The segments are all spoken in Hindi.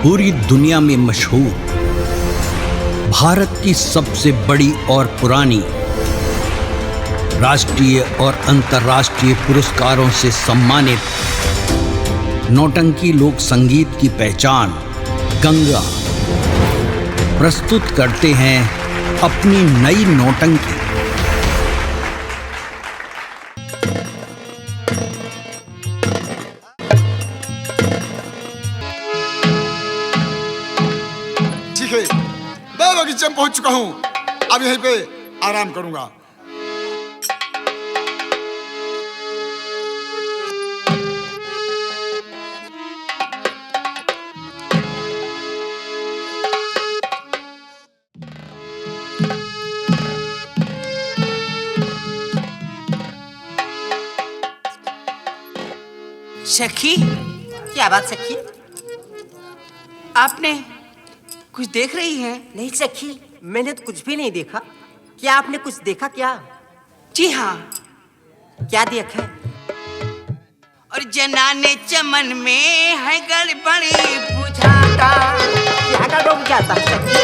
पूरी दुनिया में मशहूर, भारत की सबसे बड़ी और पुरानी, राष्ट्रीय और अंतर्राष्ट्रीय पुरस्कारों से सम्मानित नौटंकी लोक संगीत की पहचान गंगा प्रस्तुत करते हैं अपनी नई नौटंकी। ठीक है, मैं बगीचे में पहुंच चुका हूं, अब यहीं पे आराम करूंगा। सखी, क्या बात सखी? आपने कुछ देख रही हैं? नहीं सखी, मैंने तो कुछ भी नहीं देखा। क्या आपने कुछ देखा क्या? जी हाँ। क्या देखा? और जनाने चमन में है गड़बड़ी बुझाता। क्या गड़बड़ बुझाता है सखी?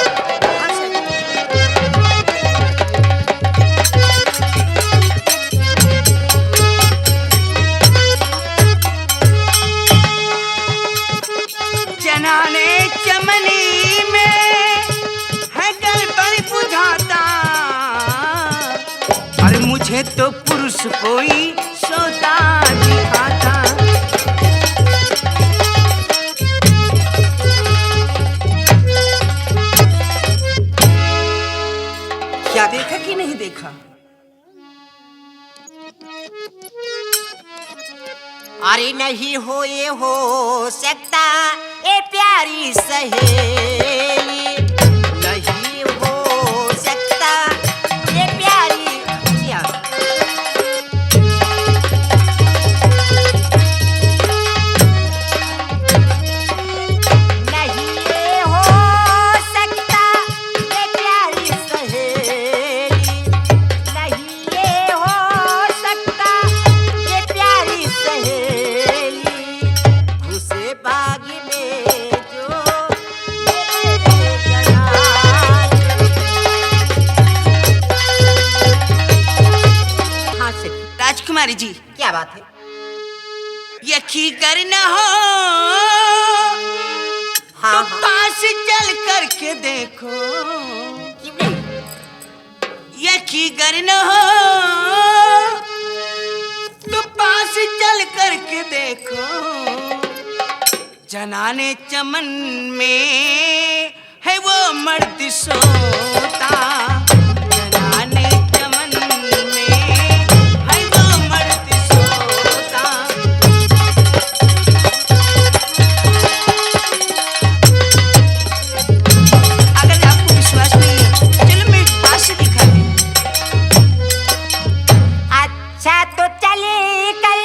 जनाने चमनी में है गड़बड़ी बुझाता, और मुझे तो पुरुष कोई सोता दिखाता। क्या देखा कि नहीं देखा? अरे नहीं हो ये हो सकता ए प्यारी सहेली, नहीं हो सकता ये प्यारी। क्या? नहीं ये हो सकता ये प्यारी सहेली, नहीं ये हो सकता ये प्यारी सहेली। घुसे बाग में जो मेरे जनान। हाँ सखी, राजकुमारी जी, क्या बात है? यकी करना हो हाँ तो हाँ, पास चल करके देखो। क्यों नहीं? यकी करना हो तो पास चल करके देखो। जनाने चमन में है वो मर्द सोता, जनाने चमन में है वो मर्द सोता। अगर आपको विश्वास नहीं है, चलो मैं पास से दिखा दूं। अच्छा तो चले कर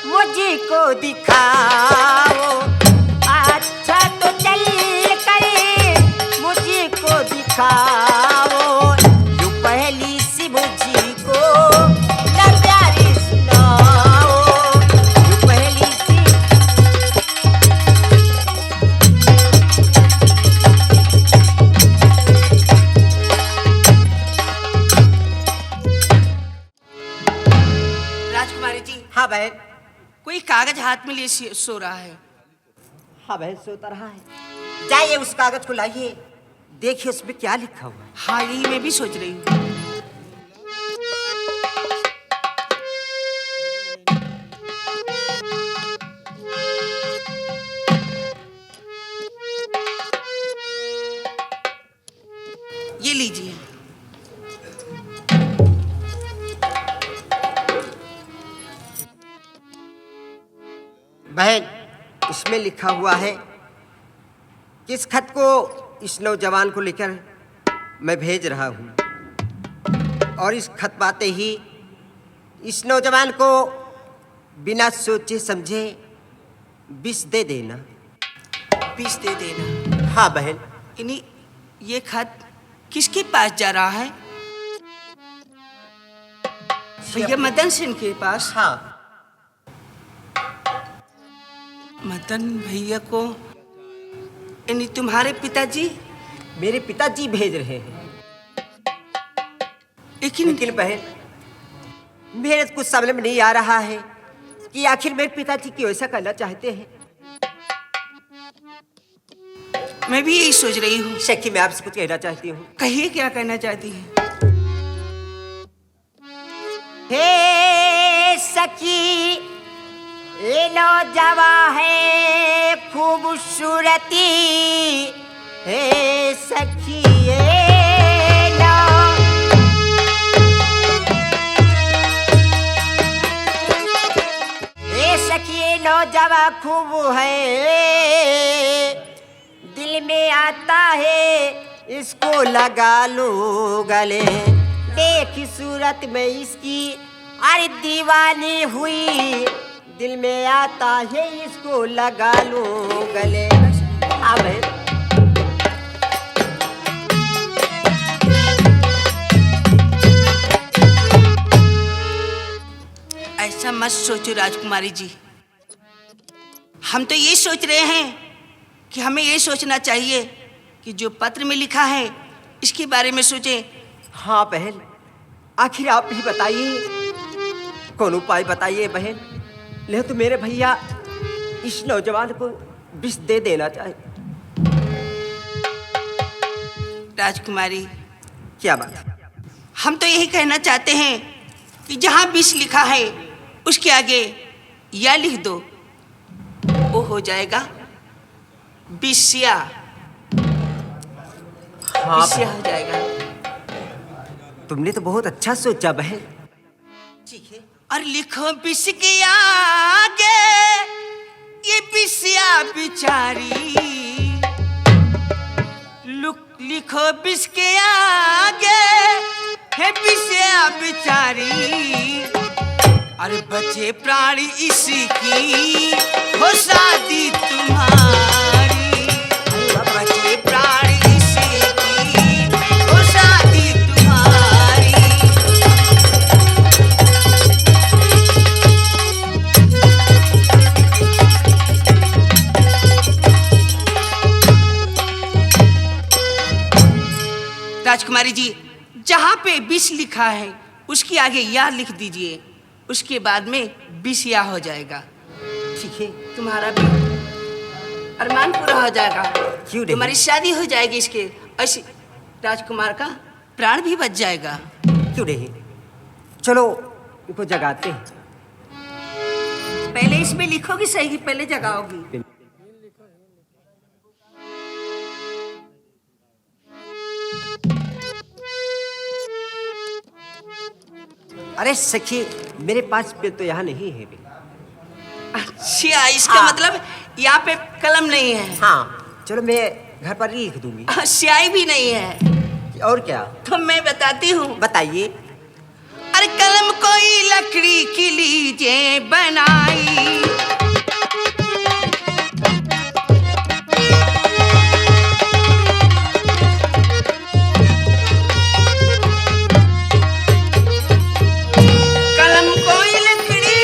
मुझको दिखाओ, अच्छा तो चल कर मुझको दिखाओ। जो पहली सी मुझको ना प्यारी सुनाओ, जो पहली सी। राजकुमारी जी, हाँ बहन, कोई कागज हाथ में लिए सो रहा है। हाँ बहन, सोता रहा है। जाइए उस कागज को लाइए, देखिए उसमें क्या लिखा हुआ है। हाँ, यही मैं भी सोच रही हूँ। ये लीजिए। बहन, इसमें लिखा हुआ है कि इस खत को इस नौजवान को लेकर मैं भेज रहा हूँ, और इस खत पाते ही इस नौजवान को बिना सोचे समझे विष दे देना। पीस दे देना। हाँ बहन। इन्हीं ये खत किसके पास जा रहा है? भैया मदन सिंह के पास। हाँ। मदन भैया को यानी तुम्हारे पिताजी? मेरे पिताजी भेज रहे हैं। लेकिन बहन, मेरे कुछ समझ में नहीं आ रहा है कि आखिर मेरे पिताजी क्यों ऐसा करना चाहते हैं। मैं भी यही सोच रही हूँ। सखी, मैं आपसे कुछ कहना चाहती हूँ। कहिए, क्या कहना चाहती है? हे सखी, ये नौजवान है खूबसूरती। हे सखी, ये नौजवान खूब है, दिल में आता है इसको लगा लो गले। देखी सूरत में इसकी अरे दीवानी हुई, दिल में आता है इसको लगा लो गले। अब ऐसा मत सोचो राजकुमारी जी। हम तो ये सोच रहे हैं कि हमें ये सोचना चाहिए कि जो पत्र में लिखा है इसके बारे में सोचें। हाँ बहन, आखिर आप ही बताइए, कौन उपाय बताइए बहन। नहीं तो मेरे भैया इस नौजवान को विष दे देना चाहे। राजकुमारी, क्या बात? हम तो यही कहना चाहते हैं कि जहां विष लिखा है उसके आगे या लिख दो, वो हो जाएगा विषया। हाँ, विषया हो जाएगा। तुमने तो बहुत अच्छा सोचा बहन। ठीक है। और लिखो विष के आगे ये विषया बिचारी, लिखो विष के आगे है विषया बिचारी। अरे बचे प्राण इसकी हो शादी तुम्हारी, बचे प्राण इसकी हो शादी तुम्हारी। राजकुमारी जी, जहां पे विष लिखा है उसके आगे या लिख दीजिए, उसके बाद में विष या हो जाएगा। ठीक है, तुम्हारा भी अरमान पूरा हो जाएगा। क्यों नहीं? तुम्हारी शादी हो जाएगी इसके, ऐसे राजकुमार का प्राण भी बच जाएगा। क्यों नहीं? चलो इनको जगाते हैं। पहले इसमें लिखोगी सही कि पहले जगाओगी? अरे सखी, मेरे पास पे तो यहाँ नहीं है भी। अच्छा, इसका हाँ। मतलब यहाँ पे कलम नहीं है। हाँ, चलो मैं घर पर लिख दूंगी। स्याही भी नहीं है। और क्या? तो मैं बताती हूँ। बताइए। अरे कलम कोई लकड़ी की लीजिए बनाई, कलम कोई लकड़ी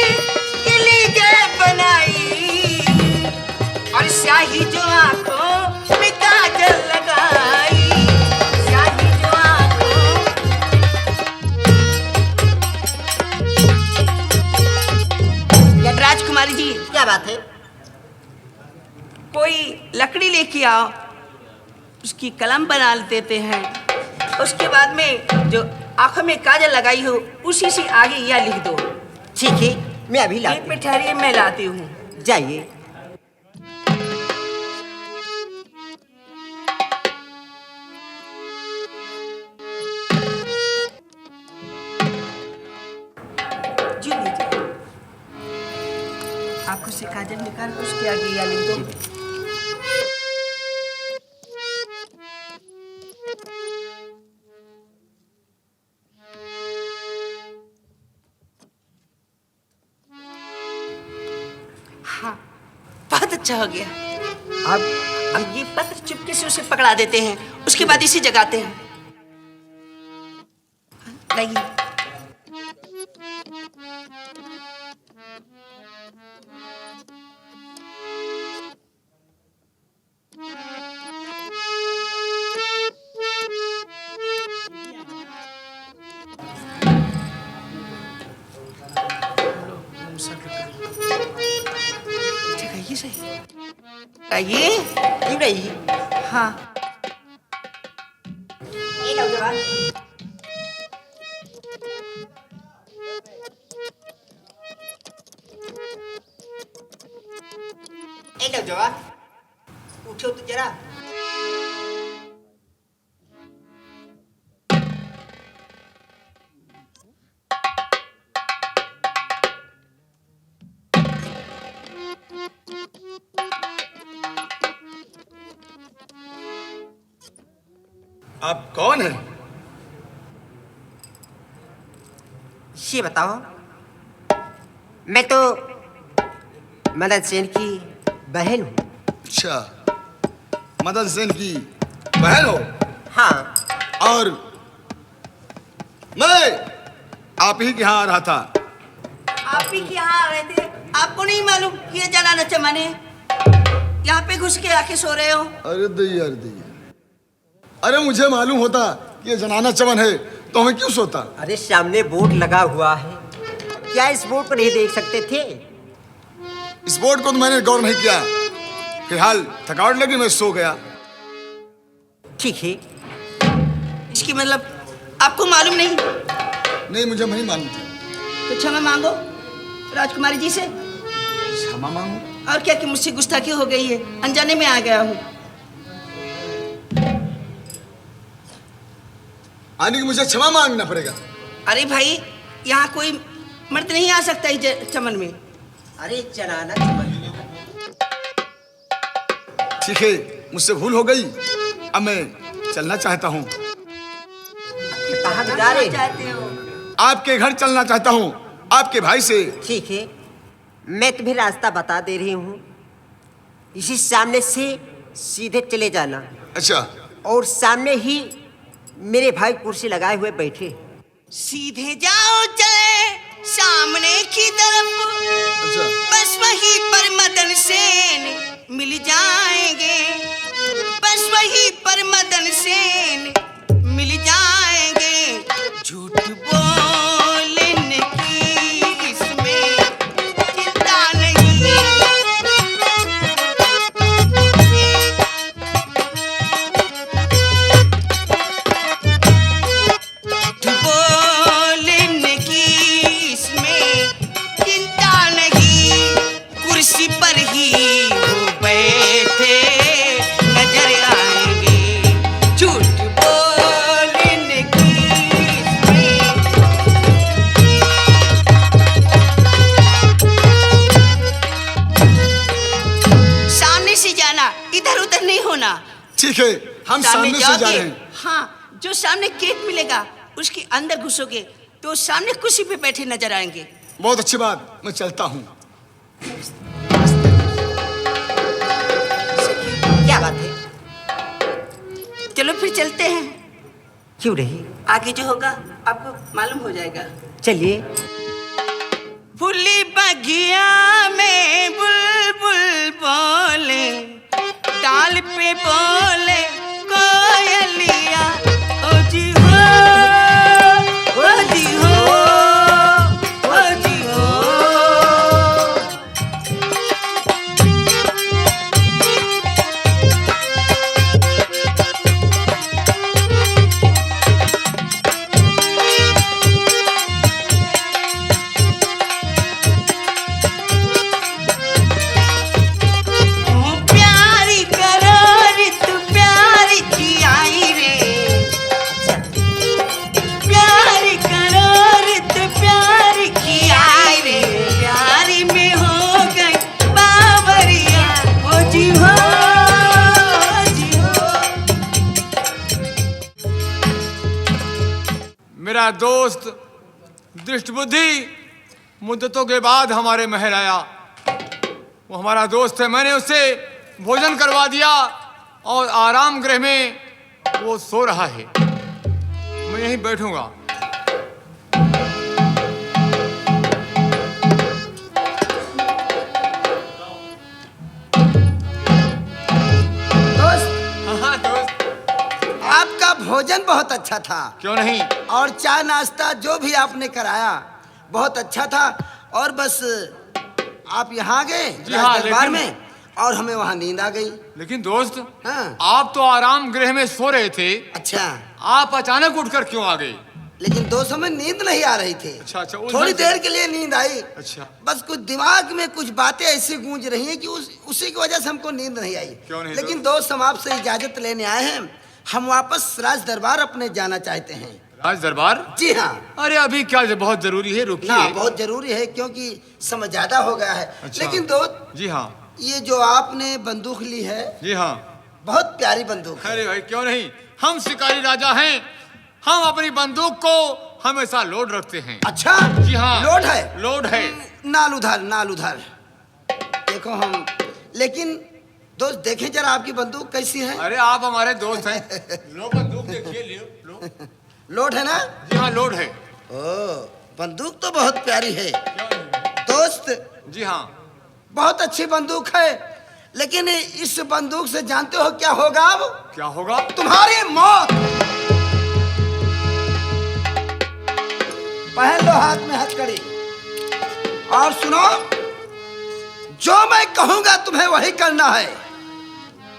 की लीजिए बनाई, और स्याही जो आंखों में काजल लगाई, स्याही जो आंखों। राजकुमारी जी, क्या बात है? कोई लकड़ी लेके आओ, उसकी कलम बना देते हैं, उसके बाद में जो आंखों में काजल लगाई हो उसी से आगे यह लिख दो। ठीक है, मैं अभी एक लाती मिनट ठहरिए, मैं लाती हूँ। हूँ। जाइए। जी लीजिए, आंखों से काजल निकाल कर उसके आगे यह लिख दो। हाँ, बहुत अच्छा हो गया। अब ये पत्र चुपके से उसे पकड़ा देते हैं, उसके बाद इसे जगाते हैं। नहीं, आइए। क्यों नहीं? हाँ ये नौजवान, उठो तो जरा। आप कौन हैं? ये बताओ, मैं तो मदन सेन की बहन हूँ। अच्छा, मदन सेन की बहन हो? हाँ। और मैं आप ही के यहाँ आ रहा था। आप ही के यहाँ आ रहे थे? आपको नहीं मालूम ये जनाना चमाने यहाँ पे घुस के आके सो रहे हो? अरे दैया, अरे दैया, अरे मुझे मालूम होता कि ये जनाना चमन है तो मैं क्यों सोता? अरे सामने बोर्ड लगा हुआ है, क्या इस बोर्ड को नहीं देख सकते थे? इस बोर्ड को तो मैंने गौर नहीं किया। फिलहाल थकावट लगी, मैं सो गया। ठीक है। इसकी मतलब आपको मालूम नहीं? नहीं, मुझे नहीं मालूम था। तो क्षमा मांगो राजकुमारी जी से। क्षमा मांगू? और क्या कि मुझसे गुस्ताखी हो गई है, अनजाने में आ गया हूँ। आने की मुझे क्षमा मांगना पड़ेगा? अरे भाई, यहाँ कोई मर्द नहीं आ सकता इस चमन में। अरे जनाना चमन। ठीक है, मुझसे भूल हो गई। अब मैं चलना चाहता हूँ। कहाँ जा रहे? चाहते हो? आपके घर चलना चाहता हूँ, आपके भाई से। ठीक है, मैं तुम्हें रास्ता बता दे रही हूँ। इसी सामने से सीधे चले जाना। अच्छा। और सामने ही मेरे भाई कुर्सी लगाए हुए बैठे। सीधे जाओ चले सामने की तरफ। अच्छा। बस वहीं पर मदन सेन मिल जाएंगे। बस वहीं पर मदन सेन मिल जाएंगे। झूठ बोलने की इसमें चिंता नहीं। झूठ बोलने की इसमें चिंता नहीं। कुर्सी पर ही वो बैठे नजर आएंगे। झूठ बोलने की इसमें। सामने से जाना, इधर उधर नहीं होना। ठीक है, हम सामने से जा जाओगे। रहे हैं। हाँ, जो सामने गेट मिलेगा उसके अंदर घुसोगे तो सामने कुर्सी पे बैठे नजर आएंगे। बहुत अच्छी बात, मैं चलता हूँ। क्या बात है? चलो फिर चलते हैं। क्यों नहीं? आगे जो होगा आपको मालूम हो जाएगा। चलिए। फुली बगिया में बुलबुल बोले, डाल पे बोले कोयलिया। ओ जी हो, ओ जी हो, ओ जी हो। प्यारी करार तू प्यारी की आई रे। प्यारी करार तू प्यारी की आई रे। प्यारी में हो गई बावरिया। ओ जी हो, ओ जी हो। मेरा दोस्त दृष्टबुद्धि मुद्दतों के बाद हमारे महल आया। वो हमारा दोस्त है, मैंने उसे भोजन करवा दिया और आराम गृह में वो सो रहा है। मैं यहीं बैठूंगा। दोस्त, हाँ दोस्त, आपका भोजन बहुत अच्छा था क्यों नहीं? और चाय नाश्ता जो भी आपने कराया बहुत अच्छा था। और बस आप यहाँ गए जी हाँ, दरबार लेकिन- में, और हमें वहाँ नींद आ गई। लेकिन दोस्त, हाँ। आप तो आराम गृह में सो रहे थे, अच्छा, आप अचानक उठकर क्यों आ गए? लेकिन दोस्त हमें नींद नहीं आ रही थी। अच्छा, उस थोड़ी ढंग से- देर के लिए नींद आई। अच्छा। बस कुछ दिमाग में कुछ बातें ऐसी गूंज रही हैं कि उसी की वजह से हमको नींद नहीं आई। क्यों नहीं लेकिन दोस्त, हम आपसे इजाजत लेने आए हैं। हम वापस राज दरबार अपने जाना चाहते हैं। राज दरबार? जी हाँ। अरे अभी क्या, बहुत जरूरी है, ना, रुकिए। बहुत जरूरी है क्योंकि समय ज्यादा हो गया है। अच्छा। लेकिन दोस्त, जी हाँ, ये जो आपने बंदूक ली है, जी हाँ। बहुत प्यारी बंदूक है। अरे भाई, क्यों नहीं, हम शिकारी राजा हैं, हम अपनी बंदूक को हमेशा लोड रखते हैं। अच्छा, जी हाँ, लोड है। लोड है। नाल उधर, नाल उधर। देखो हम, लेकिन दोस्त देखें जरा आपकी बंदूक कैसी है। अरे आप हमारे दोस्त हैं, लो बंदूक देखिए, लो। लोड है ना? जी हाँ, लोड है। ओ, बंदूक तो बहुत प्यारी है क्यों नहीं? दोस्त। जी हाँ। बहुत अच्छी बंदूक है, लेकिन इस बंदूक से जानते हो क्या होगा? अब क्या होगा? तुम्हारी मौत। पहन लो हाथ में हथकड़ी और सुनो, जो मैं कहूंगा तुम्हें वही करना है।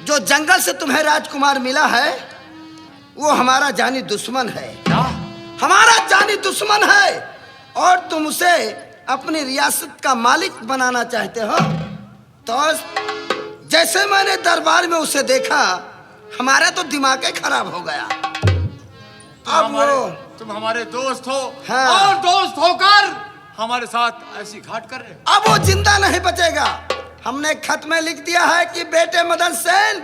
जो जंगल से तुम्हें राजकुमार मिला है वो हमारा जानी दुश्मन है। क्या? हमारा जानी दुश्मन है और तुम उसे अपनी रियासत का मालिक बनाना चाहते हो। तो जैसे मैंने दरबार में उसे देखा, हमारा तो दिमाग ही खराब हो गया। तुम हमारे दोस्त हो, हाँ। और दोस्त होकर हमारे साथ ऐसी घाट कर रहे। अब वो जिंदा नहीं बचेगा। हमने खत में लिख दिया है कि बेटे मदन सेन,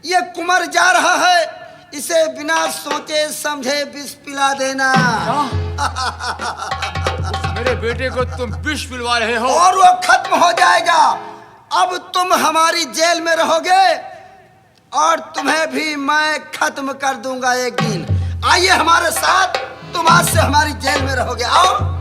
ये कुंवर जा रहा है, इसे बिना सोचे समझे विष पिला देना। मेरे बेटे को तुम विष पिलवा रहे हो? और वो खत्म हो जाएगा। अब तुम हमारी जेल में रहोगे और तुम्हें भी मैं खत्म कर दूंगा एक दिन। आइए हमारे साथ, तुम आज से हमारी जेल में रहोगे। आओ।